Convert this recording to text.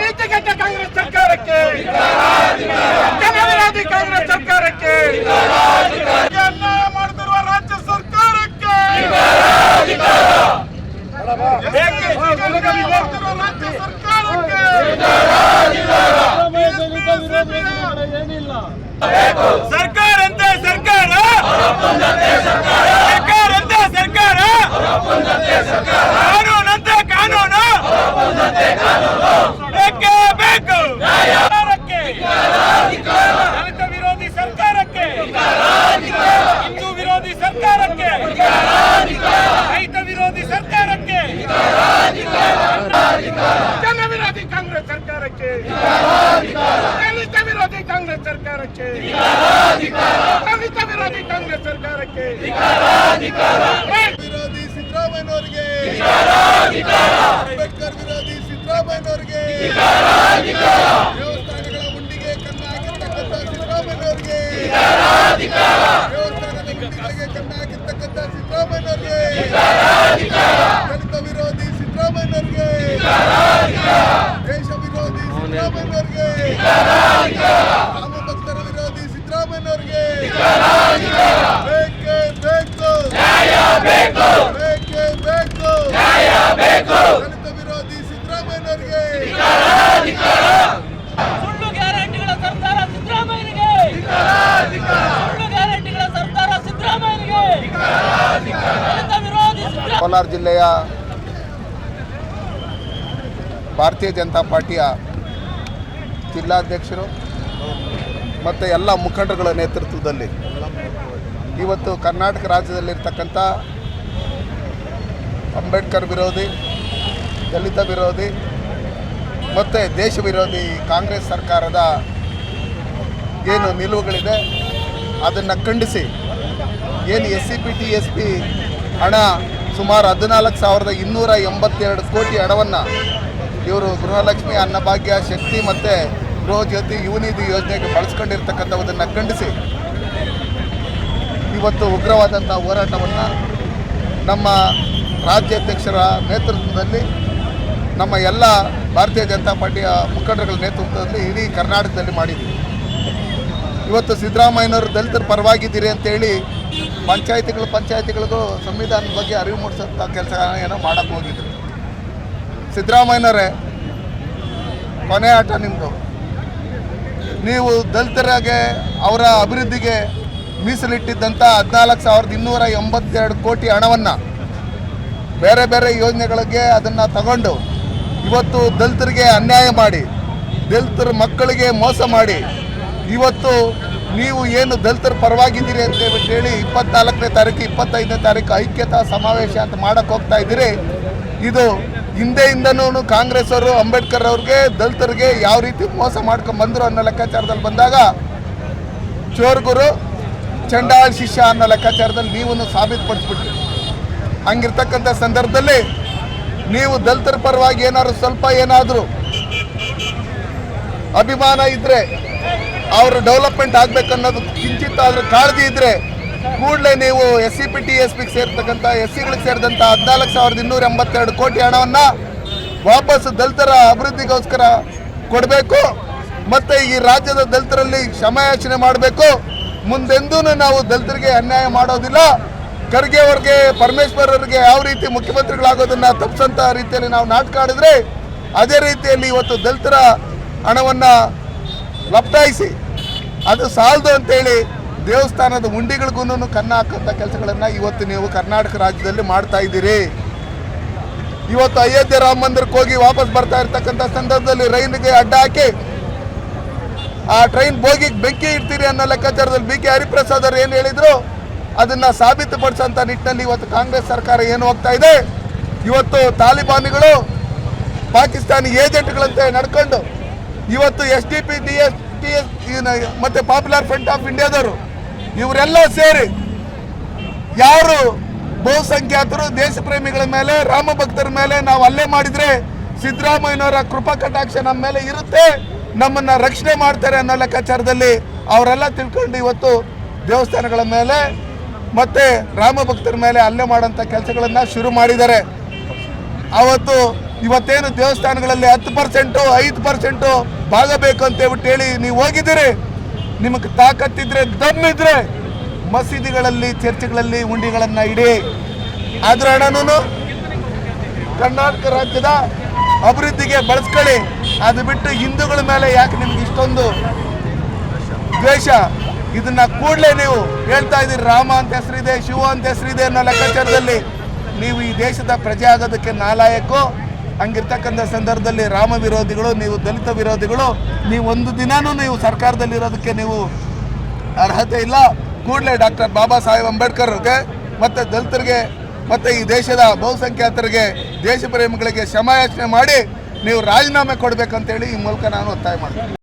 ನೀತಿಗೆಟ್ಟ ಕಾಂಗ್ರೆಸ್ ಸರ್ಕಾರಕ್ಕೆ, ಜನವಿರೋಧಿ ಕಾಂಗ್ರೆಸ್ ಸರ್ಕಾರಕ್ಕೆ, ಅನ್ಯಾಯ ಮಾಡುತ್ತಿರುವ ರಾಜ್ಯ ಸರ್ಕಾರಕ್ಕೆ, ಸರ್ಕಾರಂತೆ ಸರ್ಕಾರ, ಸರ್ಕಾರಂತೆ ಸರ್ಕಾರ, ಕಾನೂನಂತೆ ಕಾನೂನು ಬೇಕೇ ಬೇಕು. ದಲಿತ ವಿರೋಧಿ ಸರ್ಕಾರಕ್ಕೆ, ಹಿಂದೂ ವಿರೋಧಿ ಸರ್ಕಾರಕ್ಕೆ, ರೈತ ವಿರೋಧಿ ಸರ್ಕಾರಕ್ಕೆ, ಜನ ವಿರೋಧಿ ಕಾಂಗ್ರೆಸ್ ಸರ್ಕಾರಕ್ಕೆ, ದಲಿತ ವಿರೋಧಿ ಕಾಂಗ್ರೆಸ್ ಸರ್ಕಾರಕ್ಕೆ, ದಲಿತ ವಿರೋಧಿ ಕಾಂಗ್ರೆಸ್ ಸರ್ಕಾರಕ್ಕೆ, ವಿರೋಧಿ ಸಿದ್ದರಾಮಯ್ಯನವರಿಗೆ, ಅಂಬೇಡ್ಕರ್ ವಿರೋಧಿ ಸಿದ್ದರಾಮಯ್ಯನವರಿಗೆ, ದೇವಸ್ಥಾನಗಳ ಉಂಡಿಗೆ ಕನ್ನ ಹಾಕಿರ್ತಕ್ಕಂಥ ಸಿದ್ದರಾಮಯ್ಯನವರಿಗೆ, ದೇವಸ್ಥಾನದ ಉಂಡಿಗೆ ಕನ್ನ ಹಾಕಿರ್ತಕ್ಕಂಥ ಸಿದ್ದರಾಮಯ್ಯನವರಿಗೆ, ದಲಿತ ವಿರೋಧಿ ಸಿದ್ದರಾಮಯ್ಯನವರಿಗೆ, ದೇಶ ವಿರೋಧಿ ಸಿದ್ದರಾಮಯ್ಯನವರಿಗೆ, ರಾಮಭಕ್ತರ ವಿರೋಧಿ ಸಿದ್ದರಾಮಯ್ಯನವರಿಗೆ ಬೇಕೇ ಬೇಕು, ಬೇಕೇ ಬೇಕು, ದಲಿತ ವಿರೋಧಿ ಸಿದ್ದರಾಮಯ್ಯನವರಿಗೆ. ಸುಳ್ಳು ಗ್ಯಾರಂಟಿಗಳ ಸರ್ಕಾರ ಸಿದ್ದರಾಮಯ್ಯನಿಗೆ, ಸುಳ್ಳು ಗ್ಯಾರಂಟಿಗಳ ಸರ್ಕಾರ ಸಿದ್ದರಾಮಯ್ಯನಿಗೆ, ದಲಿತ ವಿರೋಧಿ ಸಿದ್ದರಾಮಯ್ಯ. ಕೋಲಾರ ಜಿಲ್ಲೆಯ ಭಾರತೀಯ ಜನತಾ ಪಾರ್ಟಿಯ ಜಿಲ್ಲಾಧ್ಯಕ್ಷರು ಮತ್ತು ಎಲ್ಲ ಮುಖಂಡರುಗಳ ನೇತೃತ್ವದಲ್ಲಿ ಇವತ್ತು ಕರ್ನಾಟಕ ರಾಜ್ಯದಲ್ಲಿರ್ತಕ್ಕಂಥ ಅಂಬೇಡ್ಕರ್ ವಿರೋಧಿ, ದಲಿತ ವಿರೋಧಿ ಮತ್ತು ದೇಶ ವಿರೋಧಿ ಕಾಂಗ್ರೆಸ್ ಸರ್ಕಾರದ ಏನು ನಿಲುವುಗಳಿದೆ ಅದನ್ನು ಖಂಡಿಸಿ ಏನು SCP TSP ಹಣ ಸುಮಾರು 14,282 ಕೋಟಿ ಹಣವನ್ನು ಇವರು ಗೃಹಲಕ್ಷ್ಮಿ, ಅನ್ನಭಾಗ್ಯ, ಶಕ್ತಿ ಮತ್ತು ಗೃಹಜ್ಯೋತಿ, ಯುವನಿಧಿ ಯೋಜನೆಗೆ ಬಳಸ್ಕೊಂಡಿರ್ತಕ್ಕಂಥದ್ದನ್ನು ಖಂಡಿಸಿ ಇವತ್ತು ಉಗ್ರವಾದಂಥ ಹೋರಾಟವನ್ನು ನಮ್ಮ ರಾಜ್ಯಾಧ್ಯಕ್ಷರ ನೇತೃತ್ವದಲ್ಲಿ, ನಮ್ಮ ಎಲ್ಲ ಭಾರತೀಯ ಜನತಾ ಪಾರ್ಟಿಯ ಮುಖಂಡರುಗಳ ನೇತೃತ್ವದಲ್ಲಿ ಇಡೀ ಕರ್ನಾಟಕದಲ್ಲಿ ಮಾಡಿದ್ದೀವಿ. ಇವತ್ತು ಸಿದ್ದರಾಮಯ್ಯನವರು ದಲಿತರ ಪರವಾಗಿದ್ದೀರಿ ಅಂತೇಳಿ ಪಂಚಾಯತಿಗಳಿಗೂ ಸಂವಿಧಾನದ ಬಗ್ಗೆ ಅರಿವು ಮೂಡಿಸೋಂಥ ಕೆಲಸ ಏನೋ ಮಾಡೋಕ್ಕೆ ಹೋಗಿದ್ರು. ಸಿದ್ದರಾಮಯ್ಯನವರೇ, ಕೊನೆ ಆಟ ನಿಮ್ಮದು. ನೀವು ದಲಿತರಿಗೆ ಅವರ ಅಭಿವೃದ್ಧಿಗೆ ಮೀಸಲಿಟ್ಟಿದ್ದಂಥ 14,282 ಕೋಟಿ ಹಣವನ್ನು ಬೇರೆ ಬೇರೆ ಯೋಜನೆಗಳಿಗೆ ಅದನ್ನು ತಗೊಂಡು ಇವತ್ತು ದಲಿತರಿಗೆ ಅನ್ಯಾಯ ಮಾಡಿ, ದಲಿತರ ಮಕ್ಕಳಿಗೆ ಮೋಸ ಮಾಡಿ, ಇವತ್ತು ನೀವು ಏನು ದಲಿತರ ಪರವಾಗಿದ್ದೀರಿ ಅಂತ ಹೇಳಿ 24ನೇ ತಾರೀಕು 25ನೇ ತಾರೀಕು ಐಕ್ಯತಾ ಸಮಾವೇಶ ಅಂತ ಮಾಡೋಕ್ಕೆ ಹೋಗ್ತಾ ಇದ್ದೀರಿ. ಇದು ಹಿಂದೆಯಿಂದನೂ ಕಾಂಗ್ರೆಸ್ ಅವರು ಅಂಬೇಡ್ಕರ್ ಅವ್ರಿಗೆ, ದಲಿತರಿಗೆ ಯಾವ ರೀತಿ ಮೋಸ ಮಾಡ್ಕೊಂಡು ಬಂದರು ಅನ್ನೋ ಲೆಕ್ಕಾಚಾರದಲ್ಲಿ ಬಂದಾಗ ಚೋರ್ಗುರು ಚಂಡಾಳ ಶಿಷ್ಯ ಅನ್ನೋ ಲೆಕ್ಕಾಚಾರದಲ್ಲಿ ನೀವು ಸಾಬೀತುಪಡಿಸ್ಬಿಟ್ರಿ. ಹಂಗಿರ್ತಕ್ಕಂಥ ಸಂದರ್ಭದಲ್ಲಿ ನೀವು ದಲಿತರ ಪರವಾಗಿ ಏನಾದರೂ ಅಭಿಮಾನ ಇದ್ದರೆ, ಅವರು ಡೆವಲಪ್ಮೆಂಟ್ ಆಗಬೇಕನ್ನೋದು ಕಿಂಚಿತ್ ಆದರೂ ಕಾಳಜಿ ಇದ್ದರೆ ಕೂಡಲೇ ನೀವು SCP TSPಗೆ ಸೇರ್ತಕ್ಕಂಥ SCಗಳಿಗೆ ಸೇರಿದಂಥ 14,282 ಕೋಟಿ ಹಣವನ್ನು ವಾಪಸ್ ದಲಿತರ ಅಭಿವೃದ್ಧಿಗೋಸ್ಕರ ಕೊಡಬೇಕು ಮತ್ತು ಈ ರಾಜ್ಯದ ದಲಿತರಲ್ಲಿ ಕ್ಷಮಾಯಾಚನೆ ಮಾಡಬೇಕು. ಮುಂದೆಂದೂ ನಾವು ದಲಿತರಿಗೆ ಅನ್ಯಾಯ ಮಾಡೋದಿಲ್ಲ. ಖರ್ಗೆ ಅವ್ರಿಗೆ, ಪರಮೇಶ್ವರ್ ಅವರಿಗೆ ಯಾವ ರೀತಿ ಮುಖ್ಯಮಂತ್ರಿಗಳಾಗೋದನ್ನು ತಪ್ಪಿಸೋಂಥ ರೀತಿಯಲ್ಲಿ ನಾವು ನಾಟಕ ಆಡಿದ್ರೆ, ಅದೇ ರೀತಿಯಲ್ಲಿ ಇವತ್ತು ದಲಿತರ ಹಣವನ್ನು ಲಪ್ಟಾಯಿಸಿ ಅದು ಸಾಲದು ಅಂತೇಳಿ ದೇವಸ್ಥಾನದ ಉಂಡಿಗಳಿಗೂ ಕನ್ನ ಹಾಕೋಂಥ ಕೆಲಸಗಳನ್ನು ಇವತ್ತು ನೀವು ಕರ್ನಾಟಕ ರಾಜ್ಯದಲ್ಲಿ ಮಾಡ್ತಾ ಇದ್ದೀರಿ. ಇವತ್ತು ಅಯೋಧ್ಯೆ ರಾಮ ಮಂದಿರಕ್ಕೆ ಹೋಗಿ ವಾಪಸ್ ಬರ್ತಾ ಇರ್ತಕ್ಕಂಥ ಸಂದರ್ಭದಲ್ಲಿ ರೈಲಿಗೆ ಅಡ್ಡ ಹಾಕಿ ಆ ಟ್ರೈನ್ ಬೋಗಿಗೆ ಬೆಂಕಿ ಇಡ್ತೀರಿ ಅನ್ನೋ ಲೆಕ್ಕಾಚಾರದಲ್ಲಿ BK ಹರಿಪ್ರಸಾದ್ ಅವರು ಏನು ಹೇಳಿದ್ರು ಅದನ್ನು ಸಾಬೀತುಪಡಿಸೋಂಥ ನಿಟ್ಟಿನಲ್ಲಿ ಇವತ್ತು ಕಾಂಗ್ರೆಸ್ ಸರ್ಕಾರ ಏನು ಹೋಗ್ತಾ ಇದೆ. ಇವತ್ತು ತಾಲಿಬಾನಿಗಳು ಪಾಕಿಸ್ತಾನಿ ಏಜೆಂಟ್ಗಳಂತೆ ನಡ್ಕೊಂಡು ಇವತ್ತು SDP TS ಮತ್ತು ಪಾಪ್ಯುಲರ್ ಫ್ರಂಟ್ ಆಫ್ ಇಂಡಿಯಾದವರು ಇವರೆಲ್ಲ ಸೇರಿ ಯಾರು ಬಹುಸಂಖ್ಯಾತರು ದೇಶ ಪ್ರೇಮಿಗಳ ಮೇಲೆ, ರಾಮ ಭಕ್ತರ ಮೇಲೆ ನಾವು ಹಲ್ಲೆ ಮಾಡಿದ್ರೆ ಸಿದ್ದರಾಮಯ್ಯನವರ ಕೃಪಾ ಕಟಾಕ್ಷ ನಮ್ಮ ಮೇಲೆ ಇರುತ್ತೆ, ನಮ್ಮನ್ನ ರಕ್ಷಣೆ ಮಾಡ್ತಾರೆ ಅನ್ನೋ ಲೆಕ್ಕಾಚಾರದಲ್ಲಿ ಅವರೆಲ್ಲ ತಿಳ್ಕೊಂಡು ಇವತ್ತು ದೇವಸ್ಥಾನಗಳ ಮೇಲೆ ಮತ್ತೆ ರಾಮ ಭಕ್ತರ ಮೇಲೆ ಹಲ್ಲೆ ಮಾಡೋಂಥ ಕೆಲಸಗಳನ್ನ ಶುರು ಮಾಡಿದ್ದಾರೆ. ಇವತ್ತೇನು ದೇವಸ್ಥಾನಗಳಲ್ಲಿ 10%, 5% ಭಾಗ ಬೇಕು ಅಂತ ಹೇಳ್ಬಿಟ್ಟು ಹೇಳಿ ನೀವು ಹೋಗಿದ್ದೀರಿ. ನಿಮಗೆ ತಾಕತ್ತಿದ್ರೆ, ದಮ್ಮಿದ್ರೆ ಮಸೀದಿಗಳಲ್ಲಿ, ಚರ್ಚ್ಗಳಲ್ಲಿ ಹುಂಡಿಗಳನ್ನ ಇಡಿ. ಅದ್ರ ಹಣನೂ ಕರ್ನಾಟಕ ರಾಜ್ಯದ ಅಭಿವೃದ್ಧಿಗೆ ಬಳಸ್ಕೊಳ್ಳಿ. ಅದು ಬಿಟ್ಟು ಹಿಂದೂಗಳ ಮೇಲೆ ಯಾಕೆ ನಿಮ್ಗೆ ಇಷ್ಟೊಂದು ದ್ವೇಷ? ಇದನ್ನ ಕೂಡಲೇ ನೀವು ಹೇಳ್ತಾ ಇದ್ದೀರಿ, ರಾಮ ಅಂತ ಹೆಸರಿದೆ, ಶಿವ ಅಂತ ಹೆಸರಿದೆ ಅನ್ನೋ ಲೆಕ್ಕಾಚಾರದಲ್ಲಿ ನೀವು ಈ ದೇಶದ ಪ್ರಜೆ ಆಗೋದಕ್ಕೆ ನಾಲಾಯಕು. ಹಂಗಿರ್ತಕ್ಕಂಥ ಸಂದರ್ಭದಲ್ಲಿ ರಾಮ ವಿರೋಧಿಗಳು, ನೀವು ದಲಿತ ವಿರೋಧಿಗಳು, ನೀವು ಒಂದು ದಿನಾನೂ ನೀವು ಸರ್ಕಾರದಲ್ಲಿರೋದಕ್ಕೆ ನೀವು ಅರ್ಹತೆ ಇಲ್ಲ. ಕೂಡಲೇ ಡಾಕ್ಟರ್ ಬಾಬಾ ಸಾಹೇಬ್ ಅಂಬೇಡ್ಕರ್ಗೆ ಮತ್ತು ದಲಿತರಿಗೆ ಮತ್ತು ಈ ದೇಶದ ಬಹುಸಂಖ್ಯಾತರಿಗೆ, ದೇಶ ಪ್ರೇಮಿಗಳಿಗೆ ಕ್ಷಮಾಯಾಚನೆ ಮಾಡಿ ನೀವು ರಾಜೀನಾಮೆ ಕೊಡಬೇಕಂತೇಳಿ ಈ ಮೂಲಕ ನಾನು ಒತ್ತಾಯ ಮಾಡ್ತೀನಿ.